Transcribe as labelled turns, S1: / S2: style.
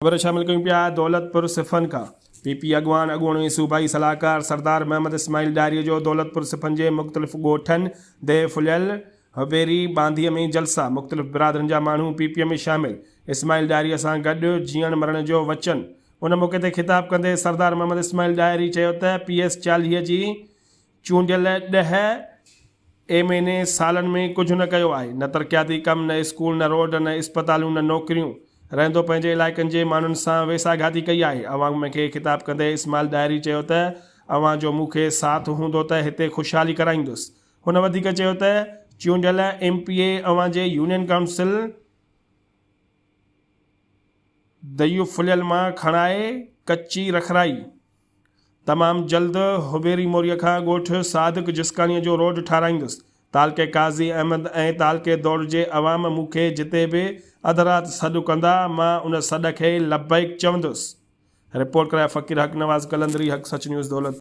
S1: ख़बर शामिल कयूं पिया दौलतपुर सिफन का पीपी अॻवान अॻूणी सूबाई सलाहकार सरदार महमद इस्माइल डायरी जो दौलतपुर सिफन जे मुख़्तलिफ़ ॻोठनि दे फुलियल हवेरी बांधीअ में जलसा मुख़्तलिफ़ बिरादरनि जा माण्हू पीपीअ में शामिल इस्माइल डायरीअ सां गॾु जीअण मरण जो वचन। उन मौक़े ते ख़िताब कंदे सरदार महमद इस्माइल डायरी चयो त PS40 जी चूंडियल 10 एमएनए सालनि में कुझु न कयो आहे, न तरक़ियाती कम, न स्कूल, न रोड, न इस्पतालूं, न नौकरियूं। रहंदो पंहिंजे इलाइक़नि जे माण्हुनि सां वेसाघाती कई आहे। अवाम खे ख़िताब कंदे इस्माइल डायरी चयो त अवां जो मूंखे साथ हूंदो त हिते ख़ुशहाली कराईंदुसि। हुन वधीक चयो त चूंडियल MPA अवां जे यूनियन काउंसिल दयू फुलियल मां खणाए कच्ची रखराई तमामु जल्द हुबेरी मोरीअ खां ॻोठ सादिक जिस्कानीअ जो रोड ठाराईंदुसि। तालके काज़ी अहमद ऐं तालके दौर जे अवाम मूंखे जिते बि अधु राति सॾु कंदा मां उन सॾ खे लबैक चवंदुसि। रिपोर्ट कराए फ़कीर हक़ नवाज़ कलंदरी, हक़ सच न्यूज़ दौलत।